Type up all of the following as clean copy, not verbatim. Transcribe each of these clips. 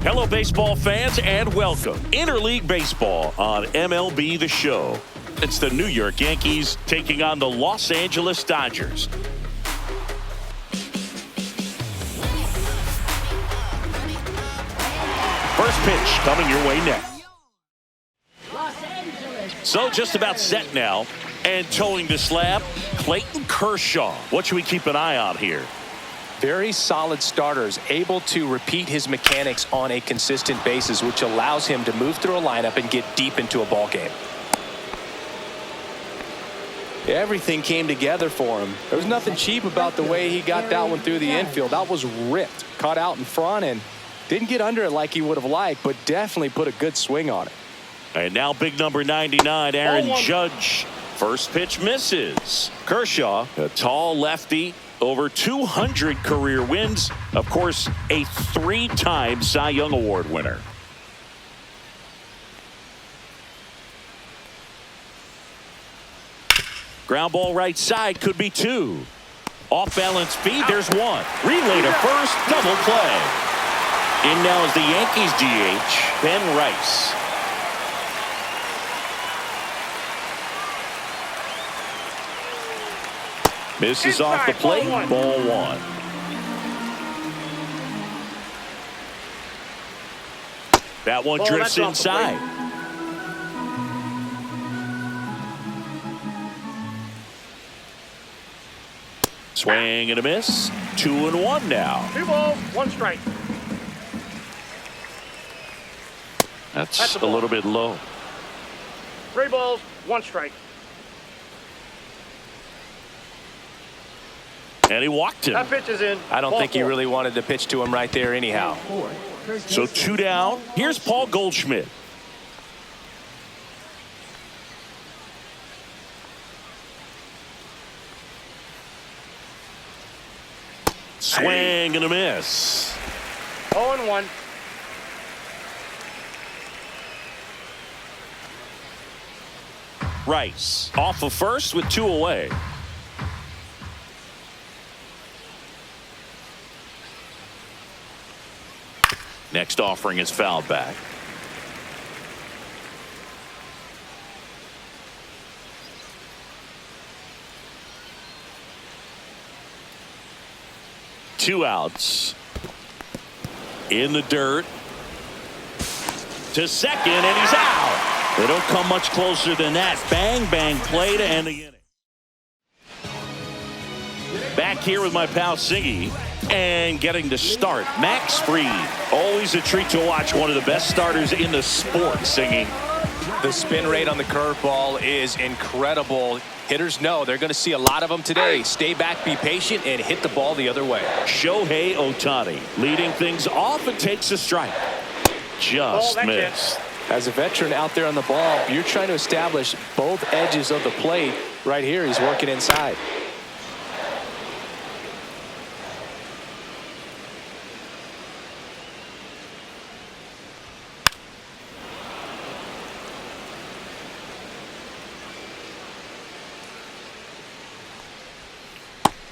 Hello, baseball fans, and welcome. Interleague Baseball on MLB The Show. It's the New York Yankees taking on the Los Angeles Dodgers. First pitch coming your way next. So just about set now. And towing the slab, Clayton Kershaw. What should we keep an eye on here? Very solid starters, able to repeat his mechanics on a consistent basis, which allows him to move through a lineup and get deep into a ball game. Everything came together for him. There was nothing cheap about the way he got that one through the infield. That was ripped, caught out in front, and didn't get under it like he would have liked, but definitely put a good swing on it. And now big number 99, Aaron Judge. First pitch misses. Kershaw, a tall lefty, over 200 career wins. Of course, a 3-time Cy Young Award winner. Ground ball right side, could be 2. Off balance feed, there's 1. Relay to first, double play. In now is the Yankees DH, Ben Rice. Misses off the plate, ball 1. That one drifts inside. Swing and a miss. 2-1 now. 2 balls, 1 strike. That's a little bit low. 3 balls, 1 strike. And he walked him. That pitch is in. I don't think he really wanted to pitch to him right there anyhow. So 2 down. Here's Paul Goldschmidt. Swing and a miss. 0-1. Rice off of first with 2 away. Next offering is fouled back. Two outs. In the dirt. To second, and he's out. They don't come much closer than that. Bang, bang play to end the inning. Back here with my pal Siggy. And getting to start, Max Fried. Always a treat to watch one of the best starters in the sport singing. The spin rate on the curveball is incredible. Hitters know they're going to see a lot of them today. Stay back, be patient, and hit the ball the other way. Shohei Ohtani leading things off and takes a strike. Just missed. As a veteran out there on the ball, you're trying to establish both edges of the plate. Right here, he's working inside.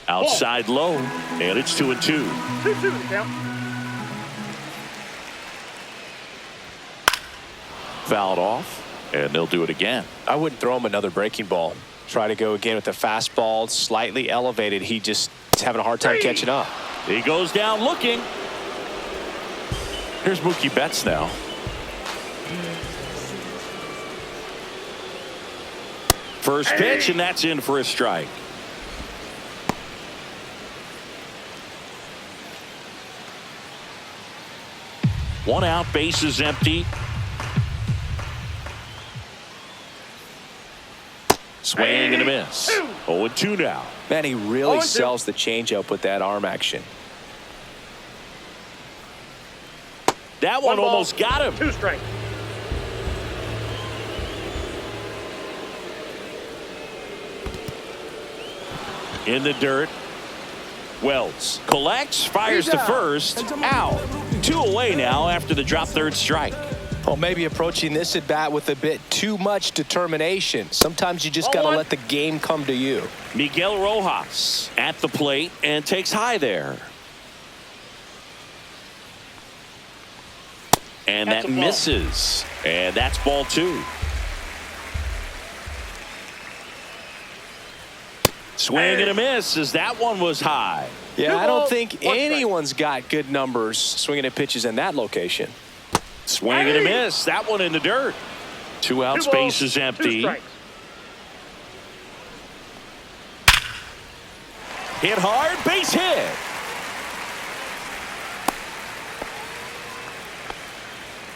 Outside low, and it's 2-2. 2-2 the count. Fouled off, and they'll do it again. I wouldn't throw him another breaking ball. Try to go again with the fastball, slightly elevated. He just is having a hard time catching up. He goes down looking. Here's Mookie Betts now. First pitch, and that's in for a strike. One out, bases empty. Swing and a miss. 0-2 now. Man, he really sells the changeup with that arm action. That one almost got him. 2 strike. In the dirt. Wells collects, fires to first, out. 2 away now after the drop third strike. Well, maybe approaching this at bat with a bit too much determination. Sometimes you just got to let the game come to you. Miguel Rojas at the plate and takes high there. And That's that a ball. misses. And that's ball 2. Swing and a miss as that one was high. Yeah, I don't think One strike. anyone's got good numbers swinging at pitches in that location. Swing and a miss. That one in the dirt. 2 outs, 2 balls, base is 2 empty. strikes. Hit hard, base hit.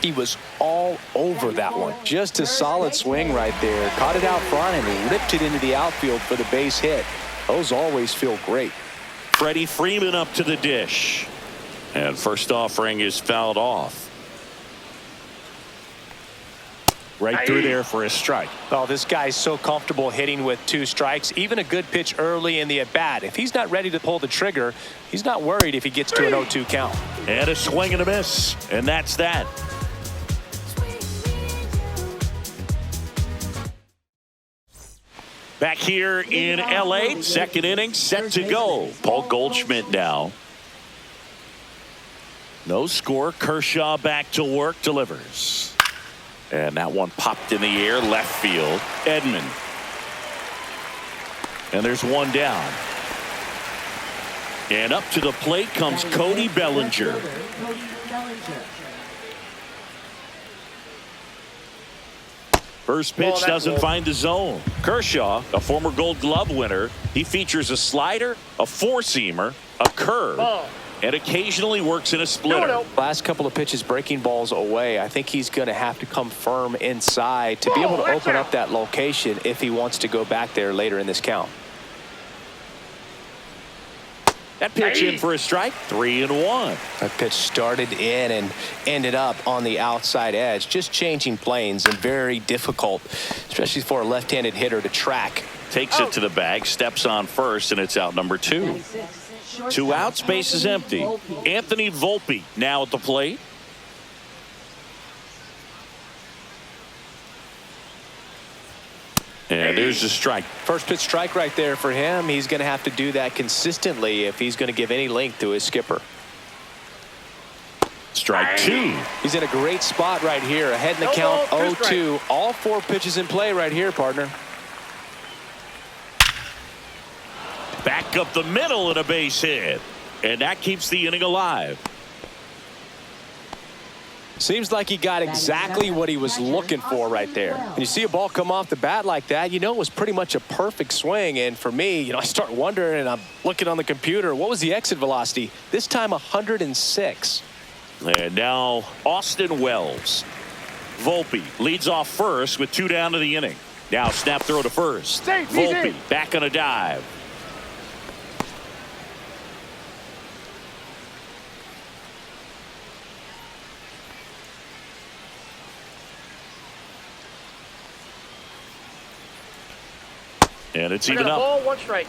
He was all over that one. Just a solid swing right there. Caught it out front and ripped it into the outfield for the base hit. Those always feel great. Freddie Freeman up to the dish. And first offering is fouled off. Right through there for a strike. Oh, this guy's so comfortable hitting with 2 strikes. Even a good pitch early in the at-bat. If he's not ready to pull the trigger, he's not worried if he gets to an 0-2 count. And a swing and a miss. And that's that. Back here in L.A., second inning set to go. Paul Goldschmidt now. No score. Kershaw back to work, delivers. And that one popped in the air, left field. Edman. And there's one down. And up to the plate comes Cody Bellinger. First pitch doesn't find the zone. Kershaw, a former Gold Glove winner, he features a slider, a four-seamer, a curve, and occasionally works in a splitter. Last couple of pitches breaking balls away. I think he's going to have to come firm inside to be able to open up that location if he wants to go back there later in this count. That pitch in for a strike, 3-1. That pitch started in and ended up on the outside edge, just changing planes, and very difficult, especially for a left-handed hitter to track. Takes it to the bag, steps on first, and it's out number 2. 2 outs, base is empty. Anthony Volpe now at the plate. And there's the strike. First pitch strike right there for him. He's going to have to do that consistently if he's going to give any length to his skipper. Strike 2. He's in a great spot right here. Ahead in the count, 0-2. All 4 pitches in play right here, partner. Back up the middle and a base hit. And that keeps the inning alive. Seems like he got exactly what he was looking for right there. And you see a ball come off the bat like that, you know it was pretty much a perfect swing. And for me, I start wondering, and I'm looking on the computer, what was the exit velocity? This time 106. And now Austin Wells. Volpe leads off first with 2 down to the inning. Now snap throw to first. Volpe back on a dive. And it's even up. Ball, 1 strike.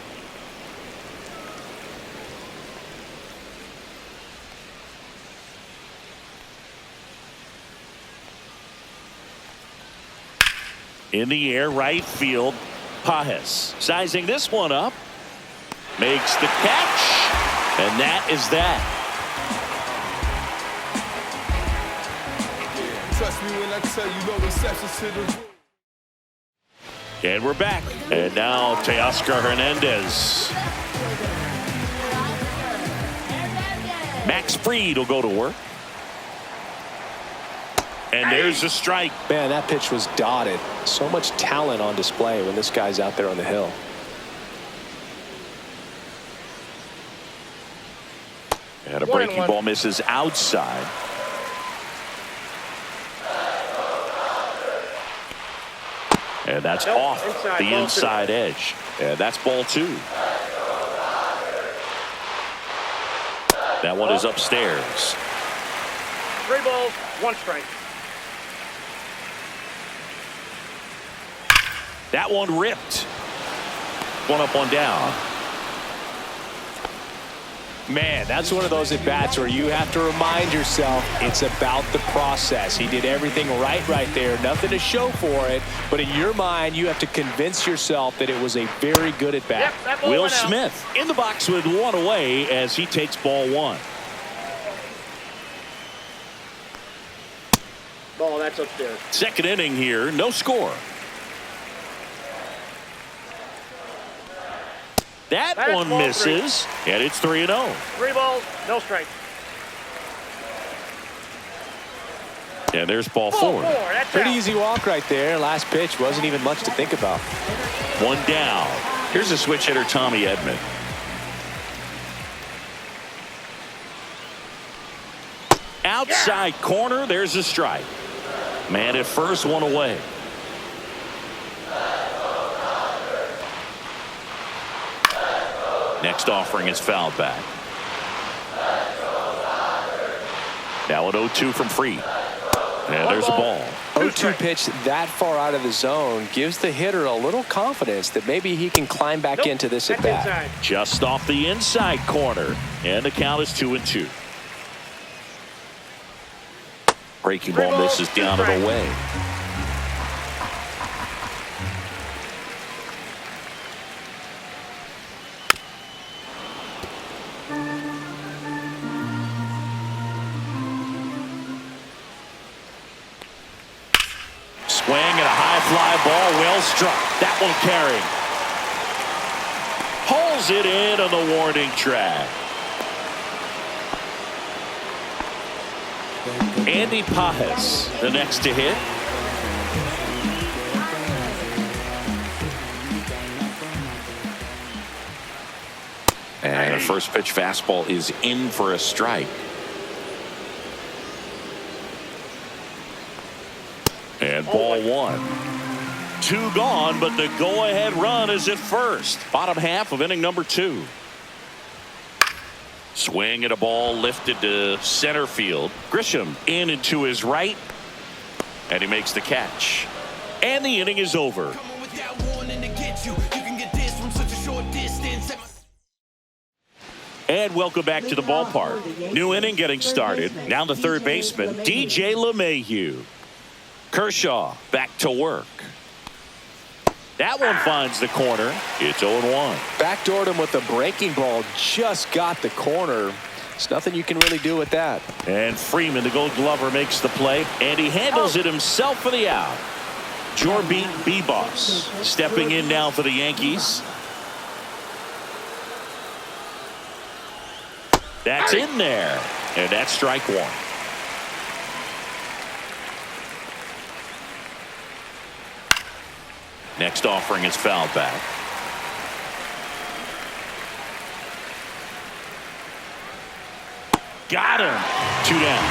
In the air, right field. Pajes sizing this one up. Makes the catch. And that is that. Trust me when I tell you no exceptions to the rule. And we're back. And now Teoscar Hernandez. Max Fried will go to work. And there's a strike. Man, that pitch was dotted. So much talent on display when this guy's out there on the hill. And a breaking ball misses outside. And that's off the inside edge. And that's ball 2. That one is upstairs. 3 balls, 1 strike. That one ripped. 1 up, 1 down. Man, that's one of those at-bats where you have to remind yourself it's about the process. He did everything right there. Nothing to show for it. But in your mind, you have to convince yourself that it was a very good at-bat. Yep, Will Smith in the box with 1 away as he takes ball 1. Ball, that's upstairs. Second inning here, no score. That That's one ball misses, and it's 3-0. 3 balls, no strikes. And there's ball Ball four. That's Pretty out. easy walk right there. Last pitch wasn't even much to think about. One down. Here's a switch hitter, Tommy Edman. Outside corner, there's a strike. Man at first, one away. Next offering is fouled back. Now an 0-2 from Free. And there's a ball. 0-2 pitch that far out of the zone gives the hitter a little confidence that maybe he can climb back into this at That's bat. inside. Just off the inside corner. And the count is 2-2. Breaking ball misses down and away. Swing and a high fly ball, well struck. That one carrying. Pulls it in on the warning track. Andy Pajes, the next to hit. And a first pitch fastball is in for a strike. And ball one. 2 gone, but the go-ahead run is at first. Bottom half of inning number 2. Swing at a ball lifted to center field. Grisham in and to his right. And he makes the catch. And the inning is over. And welcome back to the ballpark. New inning getting started. Now the third baseman, DJ LeMahieu. Kershaw back to work. That one finds the corner. It's 0-1. Backdoored him with a breaking ball. Just got the corner. There's nothing you can really do with that. And Freeman, the Gold Glover, makes the play, and he handles it himself for the out. Jorbeat Bebos stepping in now for the Yankees. That's in there, and that's strike one. Next offering is fouled back. Got him. 2 down.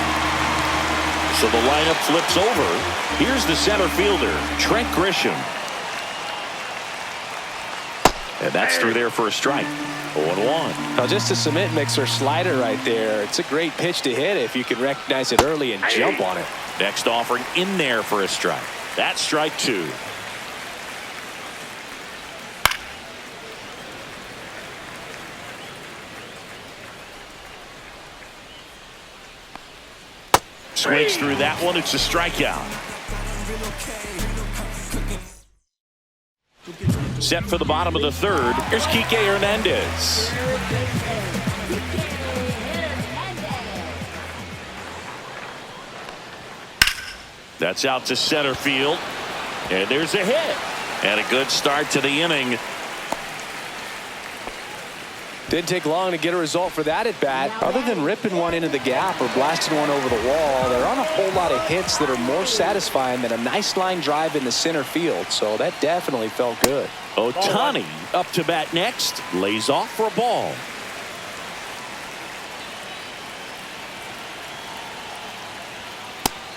So the lineup flips over. Here's the center fielder, Trent Grisham. And that's through there for a strike. 0-1. Now just a cement mixer slider right there. It's a great pitch to hit if you can recognize it early and jump on it. Next offering in there for a strike. That's strike 2. Swings through that one. It's a strikeout. Set for the bottom of the third. Here's Kike Hernandez. That's out to center field. And there's a hit. And a good start to the inning. Didn't take long to get a result for that at bat. Other than ripping one into the gap or blasting one over the wall, there aren't a whole lot of hits that are more satisfying than a nice line drive in the center field. So that definitely felt good. Ohtani up to bat next. Lays off for a ball.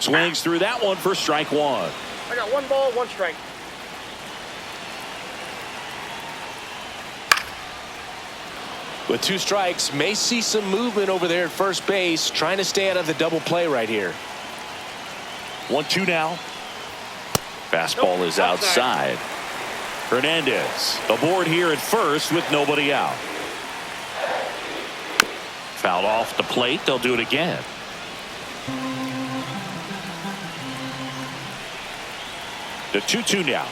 Swings through that one for strike 1. I got 1 ball, 1 strike. With 2 strikes, may see some movement over there at first base, trying to stay out of the double play right here. 1-2 now. Fastball is outside. Hernandez aboard here at first with nobody out. Foul off the plate. They'll do it again. The 2-2 now.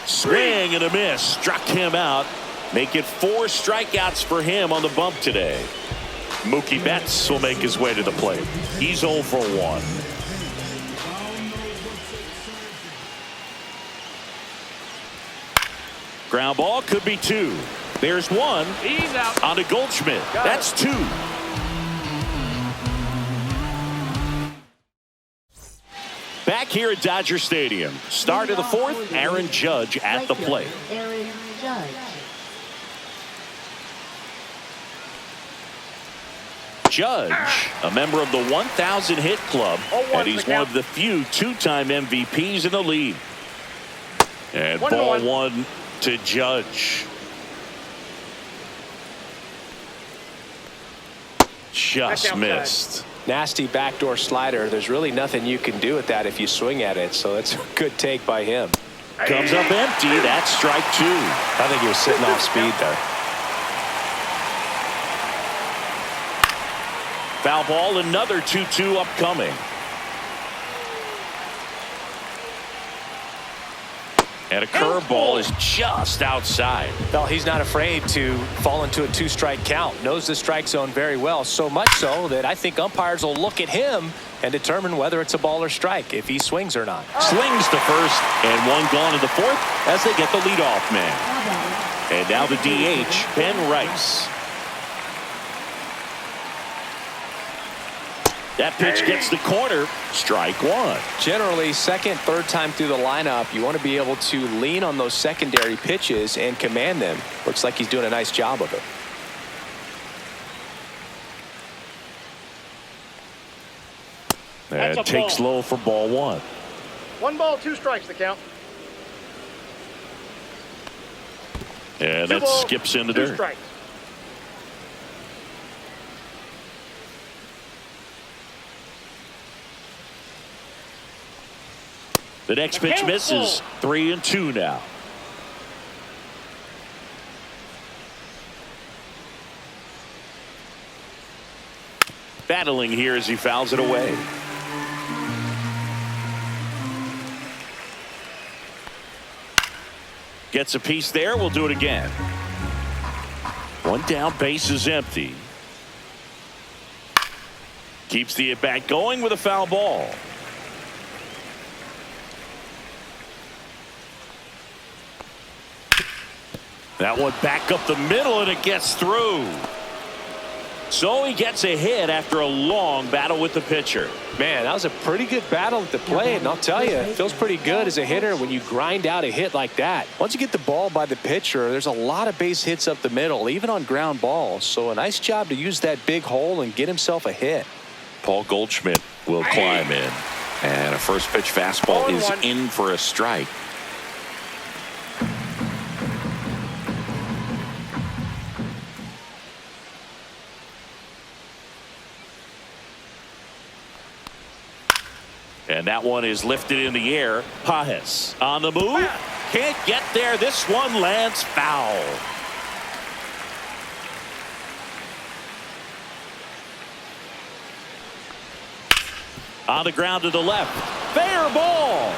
Swing and a miss. Struck him out. Make it 4 strikeouts for him on the bump today. Mookie Betts will make his way to the plate. He's 0 for 1. Ground ball could be 2. There's 1 He's out. on to Goldschmidt. Got That's 2. Back here at Dodger Stadium. Start of the 4th. Aaron Judge at the plate. Aaron Judge. Judge, a member of the 1,000 hit club, 0-1 and he's the one count. of the few 2-time MVPs in the league. And 1-1. ball 1 to Judge. Just outside. missed. Nasty backdoor slider. There's really nothing you can do with that if you swing at it. So that's a good take by him. Comes up empty. That's strike 2. I think he was sitting off speed there. Foul ball, another 2-2 upcoming. And a curveball is just outside. Well, he's not afraid to fall into a 2-strike count. Knows the strike zone very well. So much so that I think umpires will look at him and determine whether it's a ball or strike, if he swings or not. Slings to first, and 1 gone in the 4th as they get the leadoff man. And now the DH, Ben Rice. That pitch gets the corner. Strike 1. Generally, second, third time through the lineup, you want to be able to lean on those secondary pitches and command them. Looks like he's doing a nice job of it. And That's a takes ball. low for ball 1. 1 ball, 2 strikes the count. And 2 that balls, skips in the 2 dirt. strikes. The next pitch misses. 3-2 now. Battling here as he fouls it away. Gets a piece there. We'll do it again. 1 down, base is empty. Keeps the at-bat going with a foul ball. That one back up the middle, and it gets through. So he gets a hit after a long battle with the pitcher. Man, that was a pretty good battle at the plate, and I'll tell you, it feels pretty good as a hitter when you grind out a hit like that. Once you get the ball by the pitcher, there's a lot of base hits up the middle, even on ground balls. So a nice job to use that big hole and get himself a hit. Paul Goldschmidt will climb in. And a first pitch fastball is 0-1. in for a strike. And that one is lifted in the air. Pajes on the move. Can't get there. This one lands foul. On the ground to the left. Fair ball.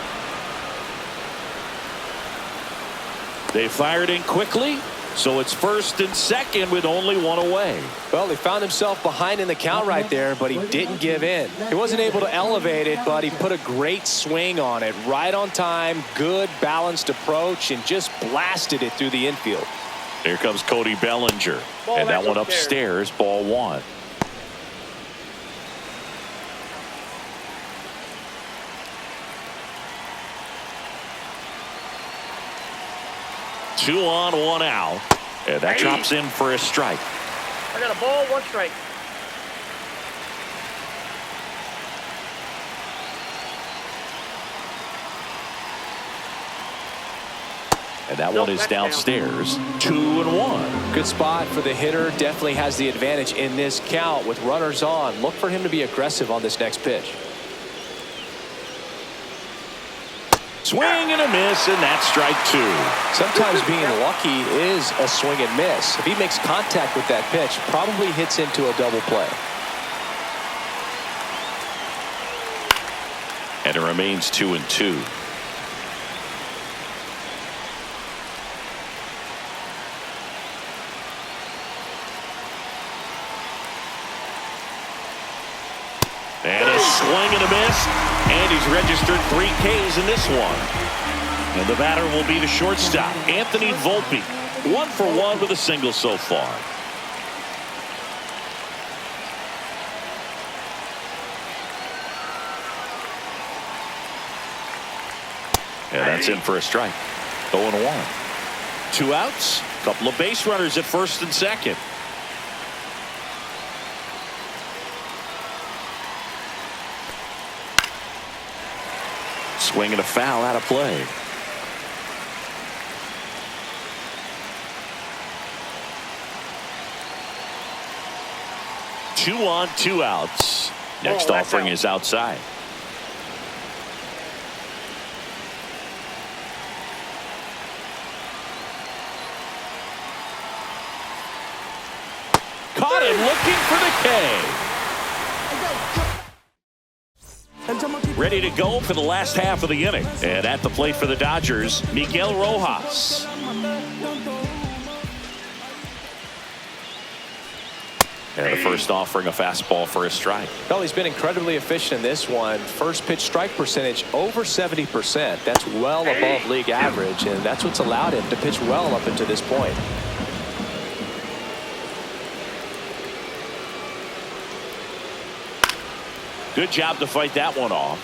They fired in quickly. So it's first and second with only 1 away. Well, he found himself behind in the count right there, but he didn't give in. He wasn't able to elevate it, but he put a great swing on it. Right on time, good balanced approach, and just blasted it through the infield. Here comes Cody Bellinger. Ball And that that's one upstairs. upstairs, ball 1. Two on, 1 out. And that drops in for a strike. I got a ball, 1 strike. And that Nope, one is that's down. downstairs. 2-1. Good spot for the hitter. Definitely has the advantage in this count with runners on. Look for him to be aggressive on this next pitch. Swing and a miss, and that's strike 2. Sometimes being lucky is a swing and miss. If he makes contact with that pitch, probably hits into a double play. And it remains 2-2. And a swing and a miss. And he's registered 3 Ks in this one. And the batter will be the shortstop, Anthony Volpe. 1 for 1 with a single so far. And that's in for a strike. 0-1. 2 outs. Couple of base runners at first and second. Swing and a foul out of play. Two on, 2 outs. Next offering is outside. Caught him looking for the K. Ready to go for the last half of the inning. And at the plate for the Dodgers, Miguel Rojas. And the first offering a fastball for a strike. Well, he's been incredibly efficient in this one. First pitch strike percentage over 70%. That's well above league average, and that's what's allowed him to pitch well up until this point. Good job to fight that one off.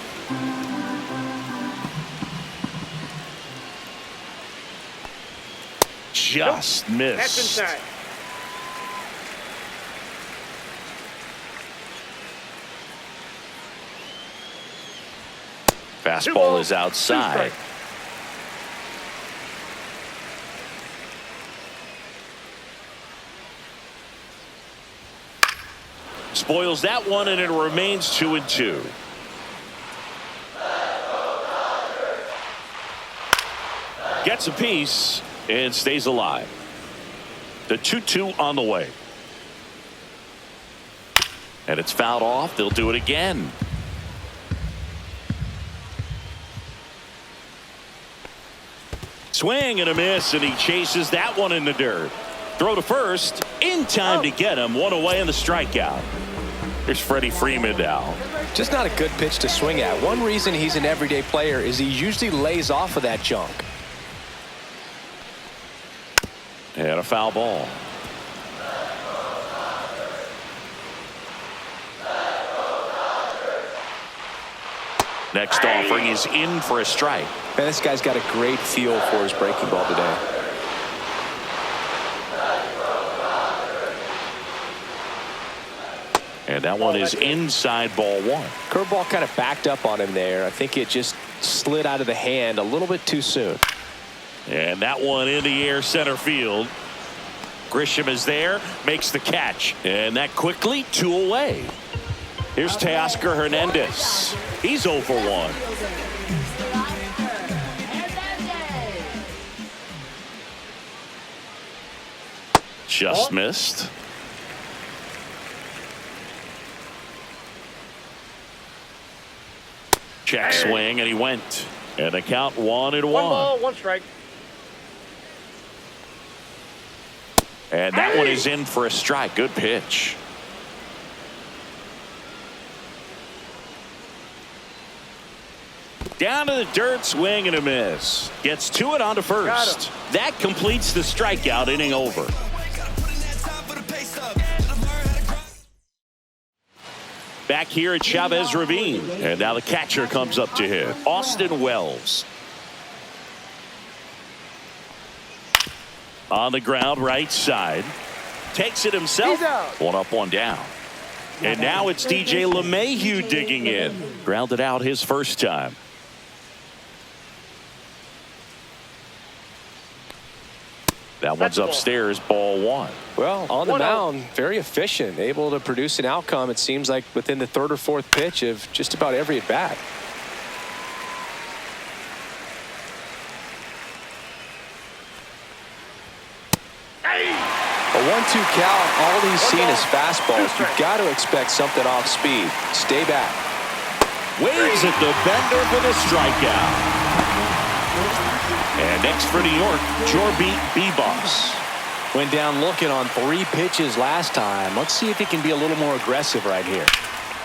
Just missed. That's inside. Fastball is outside. Spoils that one, and it remains 2-2. Gets a piece and stays alive. The 2-2 on the way. And it's fouled off. They'll do it again. Swing and a miss, and he chases that one in the dirt. Throw to first, in time to get him. One away in the strikeout. Here's Freddie Freeman now. Just not a good pitch to swing at. One reason he's an everyday player is he usually lays off of that junk. And a foul ball. Next offering is in for a strike. Man, this guy's got a great feel for his breaking ball today. And that one is inside ball 1. Curveball kind of backed up on him there. I think it just slid out of the hand a little bit too soon. And that one in the air center field. Grisham is there, makes the catch. And that quickly 2 away. Here's Teoscar Hernandez. He's 0 for 1. Just missed. Check swing, and he went. And the count 1-1. 1 ball, 1 strike. And that one is in for a strike. Good pitch. Down to the dirt, swing and a miss. Gets to it on to first. That completes the strikeout, inning over. Back here at Chavez Ravine. And now the catcher comes up to hit. Austin Wells. On the ground, right side. Takes it himself. 1 up, 1 down. And now it's DJ LeMahieu digging in. Grounded out his first time. That one's upstairs, ball 1. Well, on the mound, very efficient, able to produce an outcome, it seems like, within the 3rd or 4th pitch of just about every at bat. A 1-2 count, all he's seen is fastballs. You've got to expect something off speed. Stay back. Waves at the bender for the strikeout. And next for New York, Jorby Bebos. Went down looking on 3 pitches last time. Let's see if he can be a little more aggressive right here.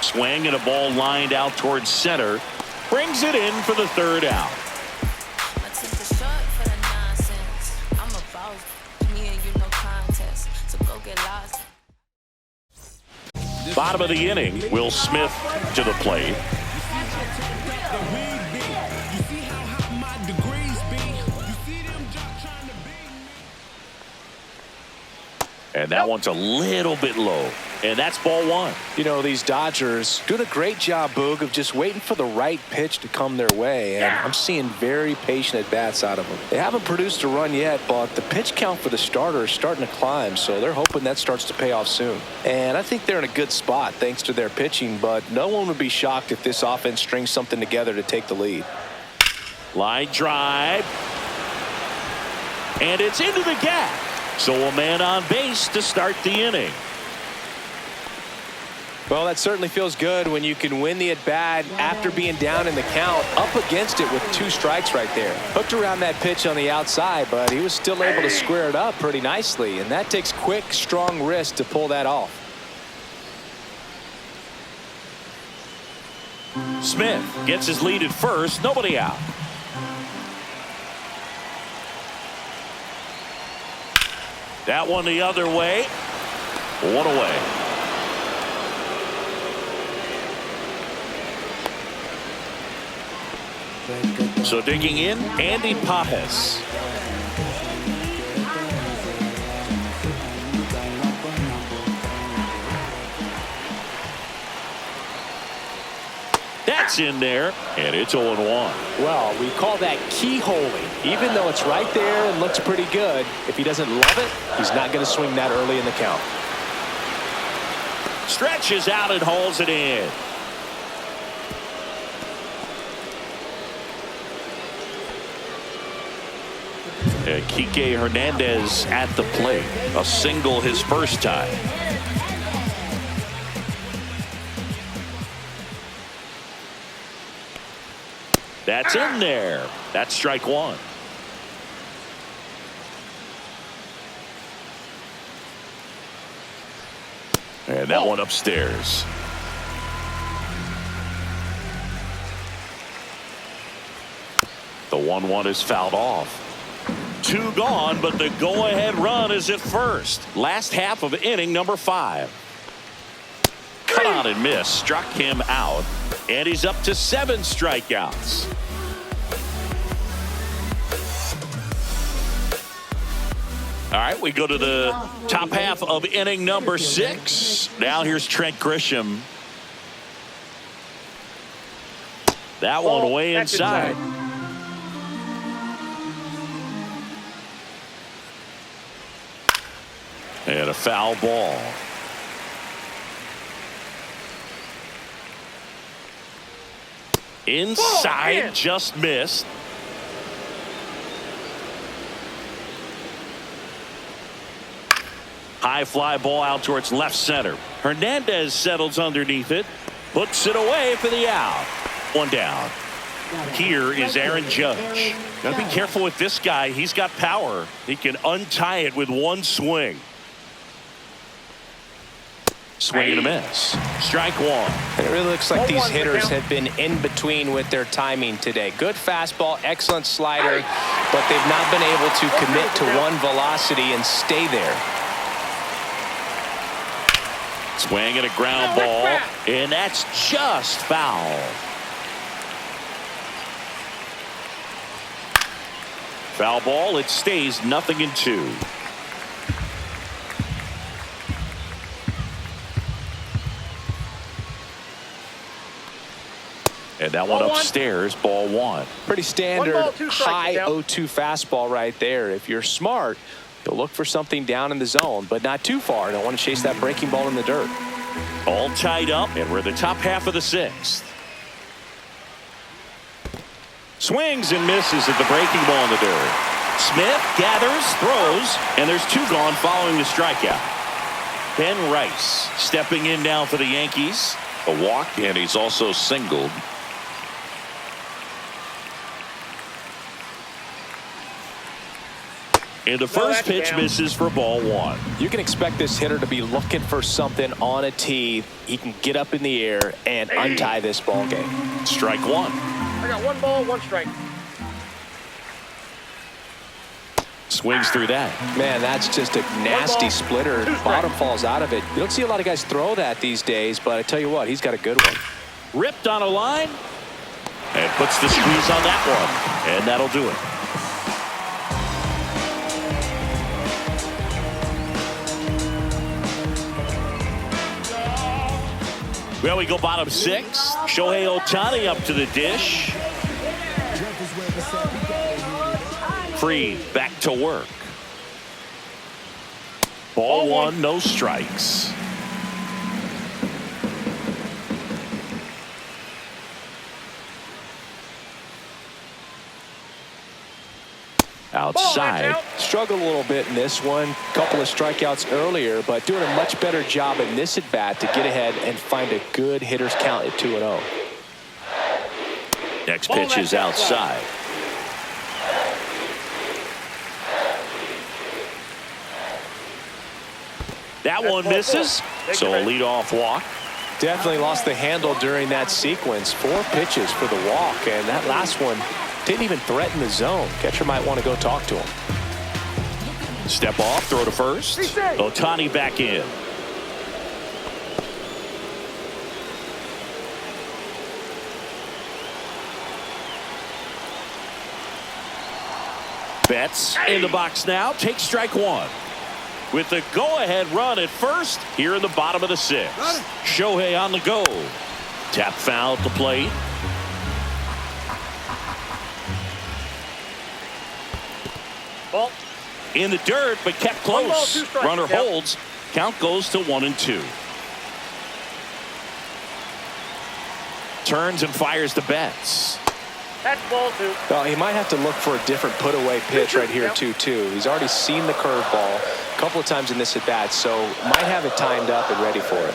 Swing and a ball lined out towards center. Brings it in for the 3rd out. Bottom of the inning, Will Smith to the plate. And that one's a little bit low. And that's ball one. You know, these Dodgers doing a great job, Boog, of just waiting for the right pitch to come their way. And I'm seeing very patient at-bats out of them. They haven't produced a run yet, but the pitch count for the starter is starting to climb, so they're hoping that starts to pay off soon. And I think they're in a good spot thanks to their pitching, but no one would be shocked if this offense strings something together to take the lead. Line drive. And it's into the gap. So a man on base to start the inning. Well, that certainly feels good when you can win the at-bat after being down in the count, up against it with 2 strikes right there. Hooked around that pitch on the outside, but he was still able to square it up pretty nicely, and that takes quick, strong wrist to pull that off. Smith gets his lead at first, nobody out. That one the other way. 1 away. So digging in, Andy Pajes. That's in there, and it's 0-1. Well, we call that keyholing. Even though it's right there and looks pretty good, if he doesn't love it, he's not going to swing that early in the count. Stretches out and hauls it in. Kike Hernandez at the plate. A single his first time. That's in there. That's strike one. And that one upstairs. The 1-1 is fouled off. 2 gone, but the go-ahead run is at first. Last half of inning number 5. Cut on and miss. Struck him out. And he's up to 7 strikeouts. All right, we go to the top half of inning number 6. Now here's Trent Grisham. That one way inside. And a foul ball. Inside, just missed. High fly ball out towards left center. Hernandez settles underneath it. Puts it away for the out. 1 down. Here is Aaron Judge. Got to be careful with this guy. He's got power. He can untie it with 1 swing. Swing and a miss. Strike 1. And it really looks like these hitters have been in between with their timing today. Good fastball, excellent slider, but they've not been able to commit to one velocity and stay there. Swing and a ground ball, and that's just foul. Foul ball, it stays 0-2. And that one upstairs, ball 1. Pretty standard high 0-2 fastball right there. If you're smart, you'll look for something down in the zone, but not too far. Don't want to chase that breaking ball in the dirt. All tied up, and we're the top half of the 6th. Swings and misses at the breaking ball in the dirt. Smith gathers, throws, and there's 2 gone following the strikeout. Ben Rice stepping in now for the Yankees. A walk, and he's also singled. And the first pitch misses for ball 1. You can expect this hitter to be looking for something on a tee. He can get up in the air and untie this ball game. Strike 1. I got 1 ball, 1 strike. swings through that. Man, that's just a nasty splitter. Bottom falls out of it. You don't see a lot of guys throw that these days, but I tell you what, he's got a good one. Ripped on a line. And puts the squeeze on that one. And that'll do it. Well, we go bottom 6. Shohei Ohtani up to the dish. Free, back to work. Ball 1, no strikes. Outside. Struggled a little bit in this one. Couple of strikeouts earlier, but doing a much better job in this at bat to get ahead and find a good hitter's count at 2-0. Next pitch is outside. That one misses, so a leadoff walk. Definitely lost the handle during that sequence. 4 pitches for the walk, and that last one didn't even threaten the zone. Catcher might want to go talk to him. Step off, throw to first. Ohtani back in. Betts in the box now. Takes strike 1. With the go-ahead run at first here in the bottom of the 6th. Shohei on the go. Tap foul at the plate. Ball. In the dirt, but kept close. Runner holds. Count goes to 1-2. Turns and fires to Betts. That's ball 2. Well, he might have to look for a different put-away pitch right here, 2-2. He's already seen the curveball a couple of times in this at-bat, so might have it timed up and ready for it.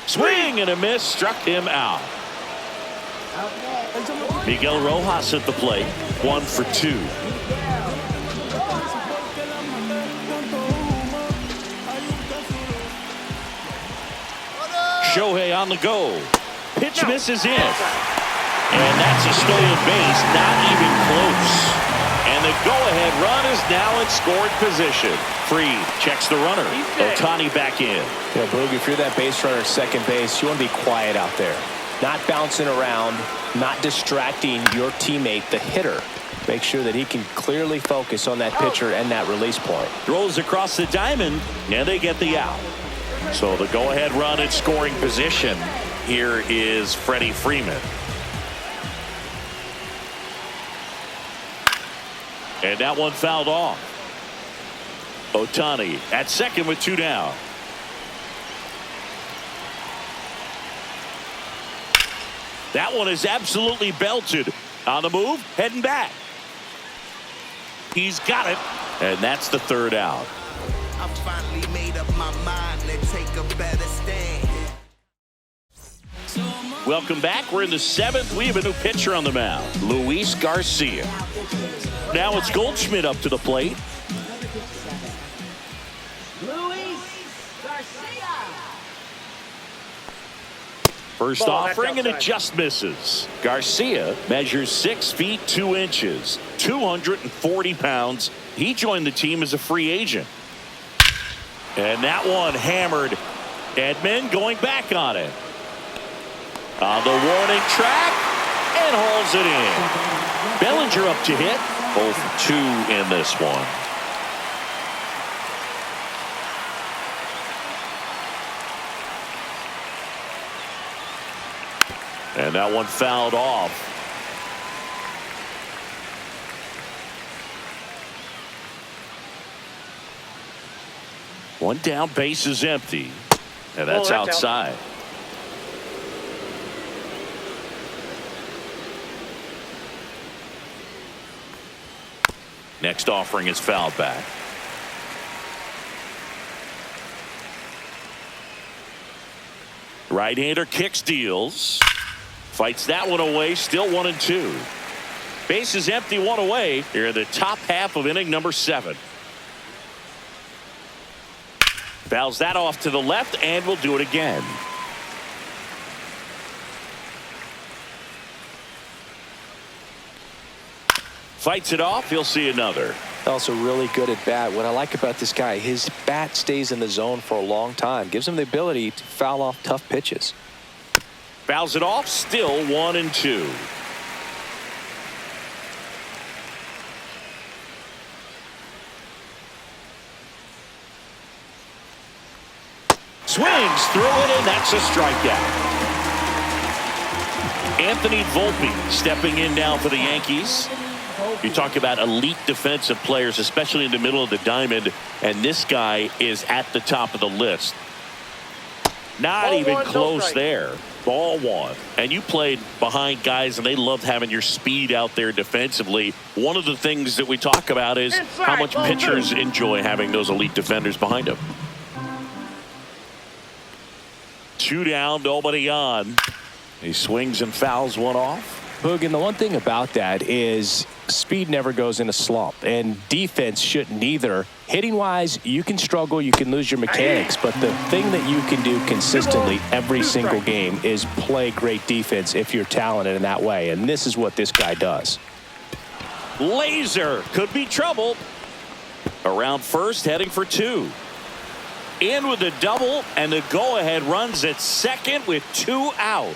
Swing and a miss, struck him out. Miguel Rojas at the plate, 1 for 2. Shohei on the go. Pitch misses in. And that's a stolen base, not even close. And the go-ahead run is now in scored position. Free checks the runner. Ohtani back in. Yeah, Boog, if you're that base runner at second base, you want to be quiet out there. Not bouncing around, not distracting your teammate, the hitter. Make sure that he can clearly focus on that pitcher and that release point. Throws across the diamond, and they get the out. So the go-ahead run in scoring position. Here is Freddie Freeman. And that one fouled off. Ohtani at second with 2 down. That one is absolutely belted. On the move, heading back. He's got it, and that's the 3rd out. I finally made up my mind to take a better stand. Welcome back. We're in the 7th. We have a new pitcher on the mound, Luis Garcia. Now it's Goldschmidt up to the plate. First offering, and it just misses. Garcia measures 6 feet 2 inches, 240 pounds. He joined the team as a free agent. And that one hammered. Edman going back on it. On the warning track, and hauls it in. Bellinger up to hit. Both 2 in this one. And that one fouled off. One down, base is empty. And that's outside. Next offering is fouled back. Right-hander kicks, deals. Fights that one away, still 1-2. Base is empty, 1 away here in the top half of inning number 7. Fouls that off to the left, and will do it again. Fights it off. He'll see another. Also really good at bat. What I like about this guy, his bat stays in the zone for a long time. Gives him the ability to foul off tough pitches. Fouls it off. Still 1-2. Swings through it, and that's a strikeout. Anthony Volpe stepping in now for the Yankees. You talk about elite defensive players, especially in the middle of the diamond, and this guy is at the top of the list. Not Ball even one, close strike. there. Ball one. And you played behind guys, and they loved having your speed out there defensively. One of the things that we talk about is Inside, how much ball pitchers two. enjoy having those elite defenders behind them. 2 down, nobody on. He swings and fouls one off. Boog, and the one thing about that is speed never goes in a slump, and defense shouldn't either. Hitting wise, you can struggle, you can lose your mechanics, but the thing that you can do consistently every single game is play great defense if you're talented in that way, and this is what this guy does. Laser could be trouble. Around first, heading for 2. In with a double, and the go-ahead runs at second with 2 out.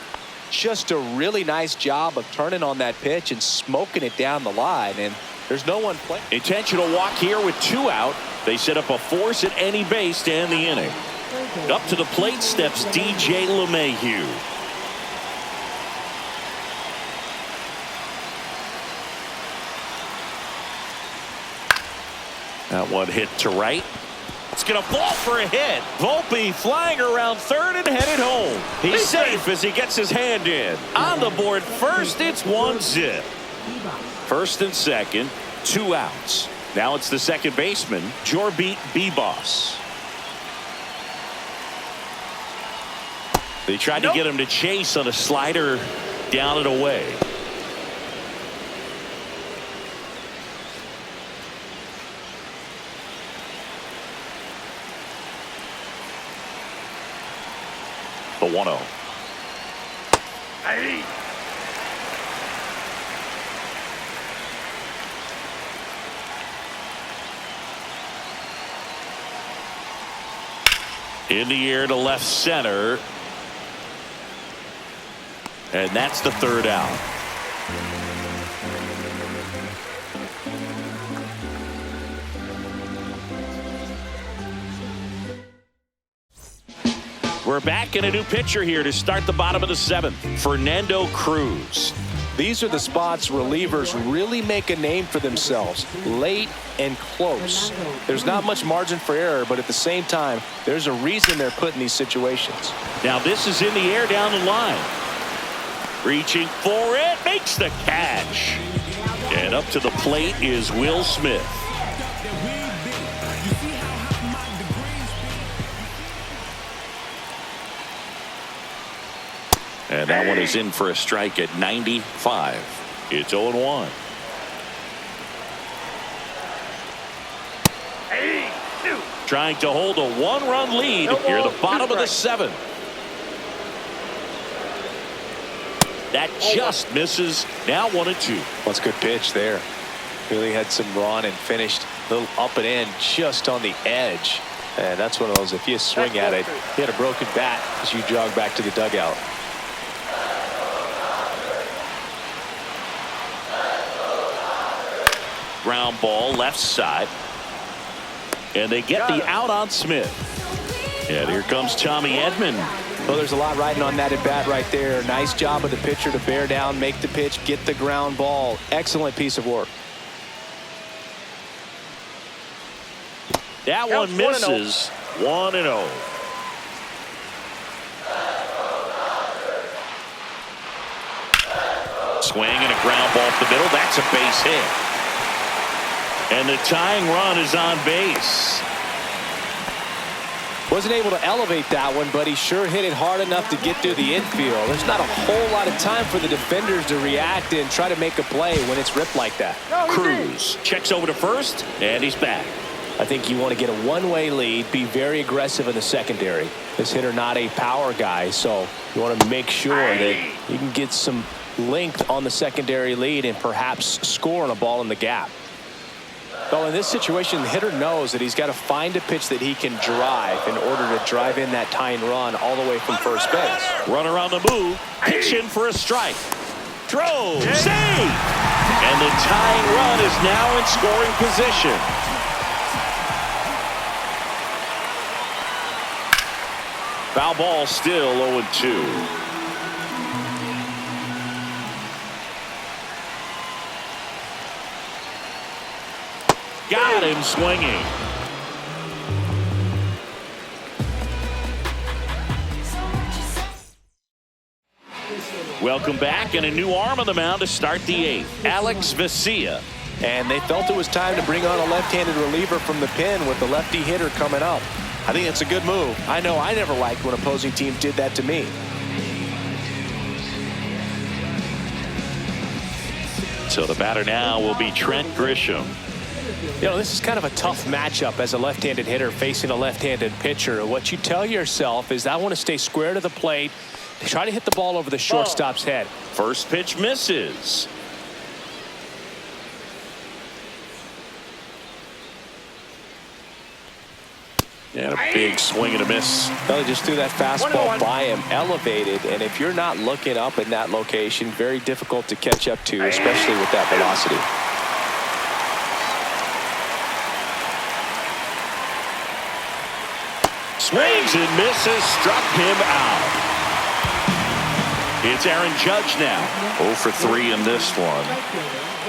Just a really nice job of turning on that pitch and smoking it down the line, and there's no one playing. Intentional walk here with 2 out. They set up a force at any base to end the inning. Up to the plate steps DJ LeMahieu. That one hit to right. It's going to ball for a hit. Volpe flying around third and headed home. He's safe as he gets his hand in. On the board first, it's 1-0. First and second, 2 outs. Now it's the second baseman, Jorbit Bibas. They tried to get him to chase on a slider down and away. The 1-0. Hey. In the air to left center. And that's the 3rd out. We're back in a new pitcher here to start the bottom of the 7th. Fernando Cruz. These are the spots relievers really make a name for themselves, late and close. There's not much margin for error, but at the same time, there's a reason they're put in these situations. Now this is in the air down the line. Reaching for it, makes the catch. And up to the plate is Will Smith. And that one is in for a strike at 95. It's 0-1. Hey. 2. Trying to hold a 1-run lead here at the bottom of the 7th. That just misses. Now 1-2. That's a good pitch there. Really had some run and finished a little up and in just on the edge. And that's one of those, if you swing at it, you had a broken bat as you jog back to the dugout. Ground ball left side. And they get the out on Smith. And here comes Tommy Edman. Well, there's a lot riding on that at bat right there. Nice job of the pitcher to bear down, make the pitch, get the ground ball. Excellent piece of work. That one misses. 1-0. Swing and a ground ball up the middle. That's a base hit. And the tying run is on base. Wasn't able to elevate that one, but he sure hit it hard enough to get through the infield. There's not a whole lot of time for the defenders to react and try to make a play when it's ripped like that. Cruz checks over to first, and he's back. I think you want to get a one-way lead, be very aggressive in the secondary. This hitter not a power guy, so you want to make sure that you can get some length on the secondary lead and perhaps score on a ball in the gap. Well, in this situation, the hitter knows that he's got to find a pitch that he can drive in order to drive in that tying run all the way from first base. Runner on the move, pitch in for a strike. Throw, save! And the tying run is now in scoring position. Foul ball, still 0-2. Got him swinging. Welcome back, and a new arm on the mound to start the eighth. Alex Vesia. And they felt it was time to bring on a left-handed reliever from the pen with the lefty hitter coming up. I think it's a good move. I know I never liked when opposing teams did that to me. So the batter now will be Trent Grisham. You know, this is kind of a tough matchup as a left-handed hitter facing a left-handed pitcher. What you tell yourself is I want to stay square to the plate, try to hit the ball over the shortstop's head. First pitch misses. And a big swing and a miss. Well, he just threw that fastball by him, elevated, and if you're not looking up in that location, very difficult to catch up to, especially with that velocity. Swings and misses, struck him out. It's Aaron Judge now. 0 for 3 in this one.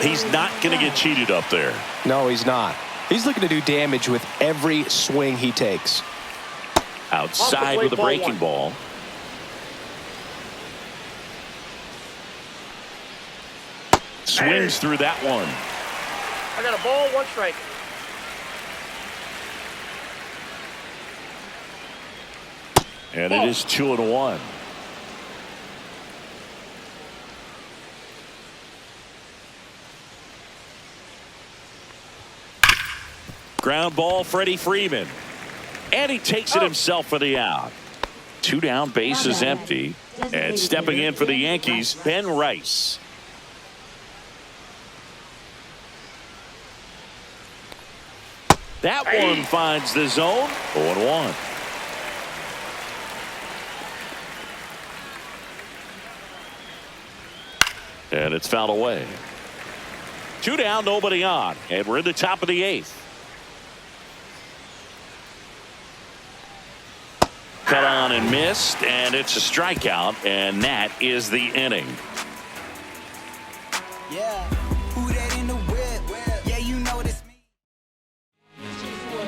He's not going to get cheated up there. No, he's not. He's looking to do damage with every swing he takes. Outside with a breaking ball. Swings through that one. I got a ball, 1 strike. And it is 2-1. Ground ball, Freddie Freeman. And he takes it himself for the out. 2 down, base is empty. And stepping in for the Yankees, Ben Rice. That one finds the zone. 0-1. And it's fouled away. 2 down, nobody on. And we're in the top of the 8th. Cut on and missed, and it's a strikeout, and that is the inning. Yeah, who that in the whip? Yeah, you know this me.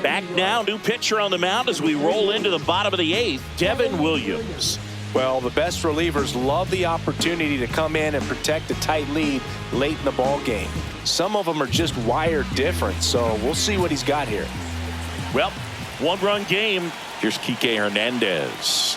Back now, new pitcher on the mound as we roll into the bottom of the 8th, Devin Williams. Well, the best relievers love the opportunity to come in and protect a tight lead late in the ball game. Some of them are just wired different, so we'll see what he's got here. Well, 1-run game. Here's Kike Hernandez.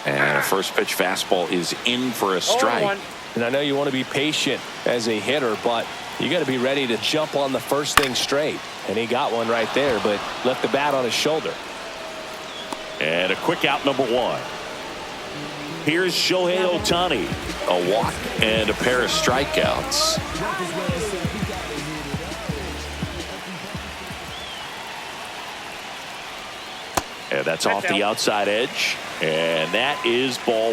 And a first pitch fastball is in for a strike. And I know you want to be patient as a hitter, but you got to be ready to jump on the first thing straight. And he got one right there, but left the bat on his shoulder. And a quick out, number 1. Here's Shohei Ohtani. A walk and a pair of strikeouts. And that's off the outside edge. And that is ball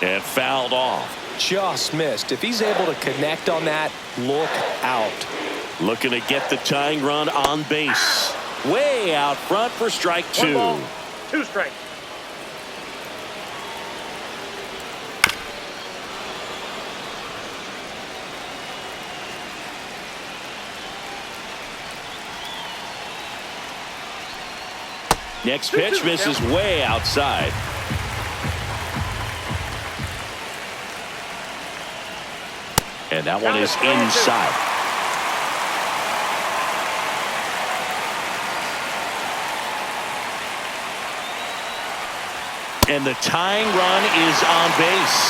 1. And fouled off. Just missed. If he's able to connect on that, look out. Looking to get the tying run on base. Way out front for strike 2. 1 ball, 2 strikes. Next pitch misses way outside. And that one is inside. And the tying run is on base.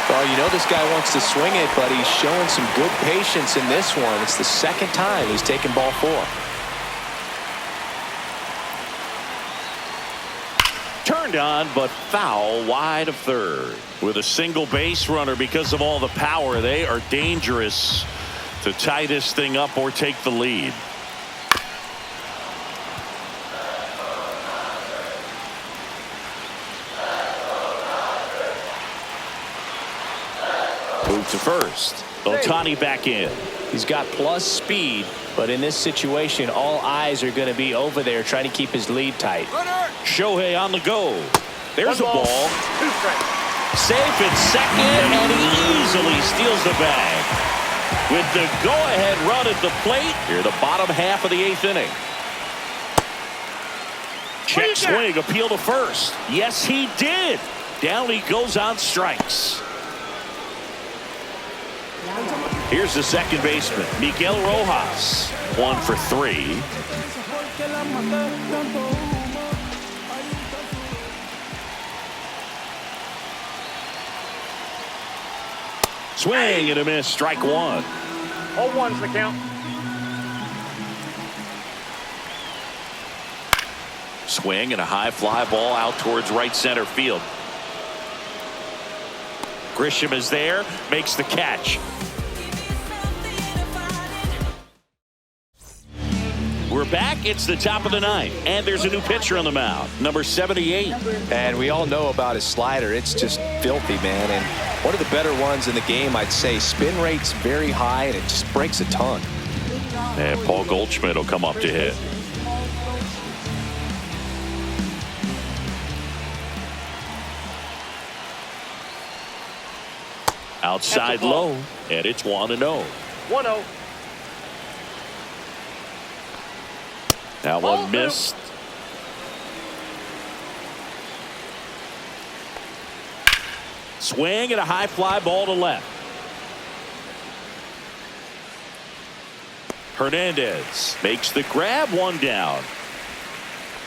Well, you know this guy wants to swing it, but he's showing some good patience in this one. It's the second time he's taken ball 4. Turned on, but foul wide of third. With a single base runner, because of all the power, they are dangerous to tie this thing up or take the lead. Move to first. Ohtani back in. He's got plus speed, but in this situation, all eyes are going to be over there trying to keep his lead tight. Shohei on the go. There's a ball. 2 strikes. Safe at second, and he easily steals the bag. With the go-ahead run at the plate, here the bottom half of the 8th inning. Check swing, appeal to first. Yes, he did. Down he goes on strikes. Here's the second baseman, Miguel Rojas. 1 for 3. Swing and a miss, strike 1. All ones the count. Swing and a high fly ball out towards right center field. Grisham is there, makes the catch. We're back. It's the top of the 9th, and there's a new pitcher on the mound, number 78. And we all know about his slider. It's just filthy, man. And one of the better ones in the game, I'd say. Spin rate's very high, and it just breaks a ton. And Paul Goldschmidt will come up to hit. Outside low, and it's 1-0. 1-0. That one missed. Swing and a high fly ball to left. Hernandez makes the grab, 1 down.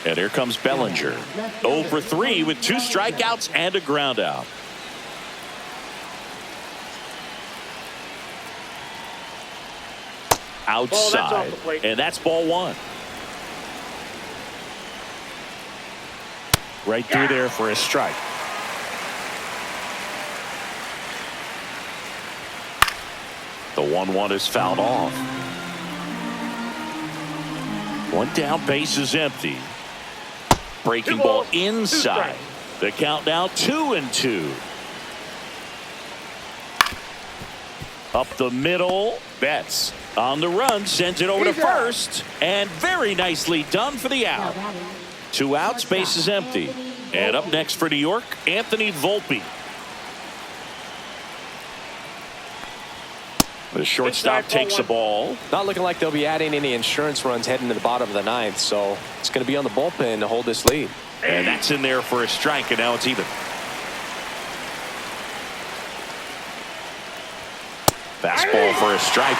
And here comes Bellinger. 0 for 3 with 2 strikeouts and a ground out. Outside, and that's ball 1. Right through there for a strike. The 1-1 is fouled off. 1 down, base is empty. Breaking ball inside. The count now 2-2. Up the middle, Betts on the run, sends it over to first, and very nicely done for the out. 2 outs, base is empty. And up next for New York, Anthony Volpe. The shortstop takes the ball. Not looking like they'll be adding any insurance runs heading to the bottom of the 9th, so it's going to be on the bullpen to hold this lead. And that's in there for a strike, and now it's even. Fastball for a strike.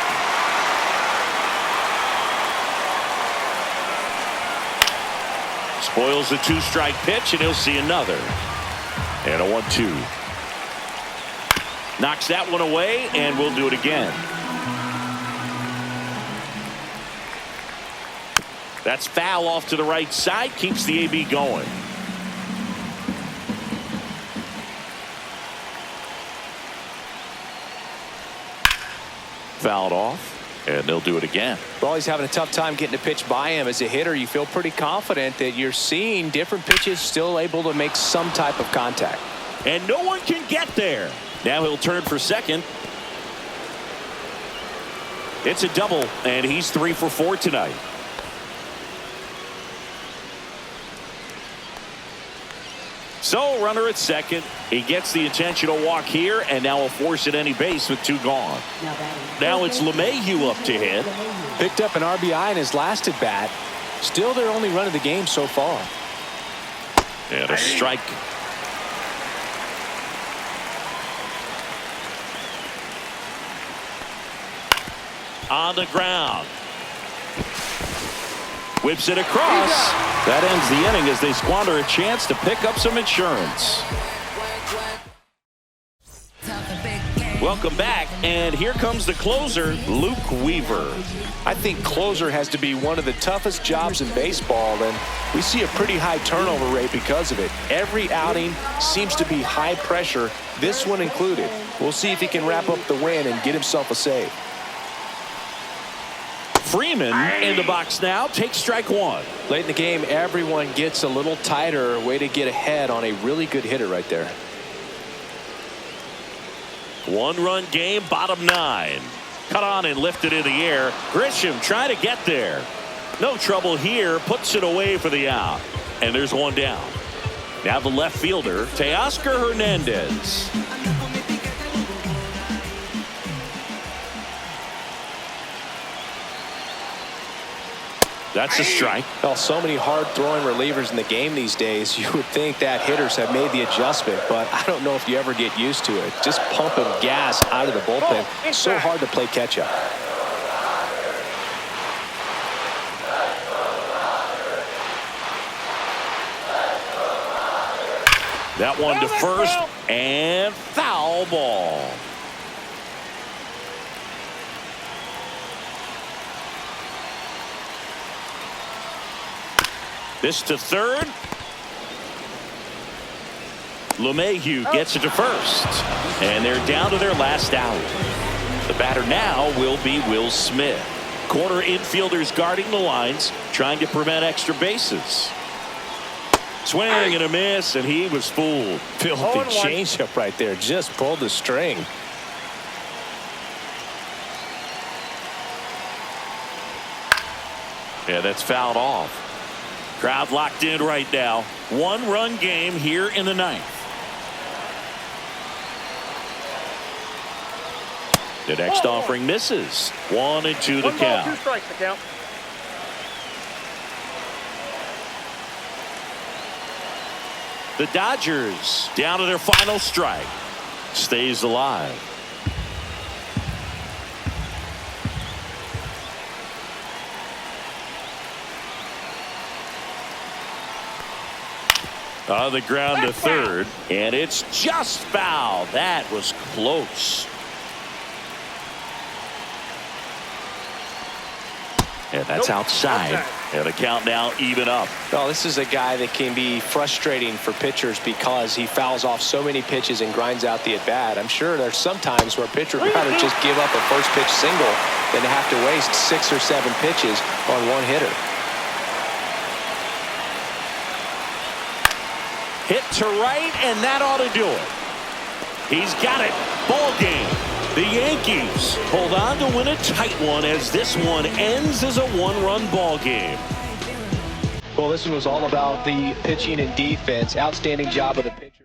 Spoils the 2-strike pitch, and he'll see another. And a 1-2. Knocks that one away, and we'll do it again. That's foul off to the right side, keeps the AB going. Fouled off, and they'll do it again. Well, he's having a tough time getting a pitch by him. As a hitter, you feel pretty confident that you're seeing different pitches still able to make some type of contact. And no one can get there. Now he'll turn for second. It's a double, and he's 3 for 4 tonight. So, runner at second. He gets the intentional walk here, and now will force at any base with 2 gone. Now it's LeMahieu up to hit. Picked up an RBI in his last at bat. Still their only run of the game so far. And a strike. On the ground. Whips it across. That ends the inning as they squander a chance to pick up some insurance. Welcome back, and here comes the closer, Luke Weaver. I think closer has to be one of the toughest jobs in baseball, and we see a pretty high turnover rate because of it. Every outing seems to be high pressure, this one included. We'll see if he can wrap up the win and get himself a save. Freeman in the box now, takes strike one. Late in the game, everyone gets a little tighter. Way to get ahead on a really good hitter right there. One-run game, bottom nine. Cut on and lifted in the air. Grisham trying to get there. No trouble here, puts it away for the out. And there's one down. Now the left fielder, Teoscar Hernandez. That's a strike. Well, so many hard-throwing relievers in the game these days. You would think that hitters have made the adjustment, but I don't know if you ever get used to it. Just pumping gas out of the bullpen. So hard to play catch-up. That one to first, and foul ball. This to third. LeMahieu gets it to first. And they're down to their last out. The batter now will be Will Smith. Corner infielders guarding the lines, trying to prevent extra bases. Swing and a miss, and he was fooled. Filthy changeup right there. Just pulled the string. Yeah, that's fouled off. Crowd locked in right now. One-run game here in the ninth. The next offering misses. 1-2 the count. 2 strikes the count. The Dodgers down to their final strike. Stays alive. On the ground to third, and it's just foul. That was close. And that's outside. And the count now even up. Well, this is a guy that can be frustrating for pitchers because he fouls off so many pitches and grinds out the at-bat. I'm sure there's some times where a pitcher would rather just give up a first pitch single than to have to waste 6 or 7 pitches on one hitter. Hit to right, and that ought to do it. He's got it. Ball game. The Yankees hold on to win a tight one as this one ends as a one-run ball game. Well, this one was all about the pitching and defense. Outstanding job of the pitcher.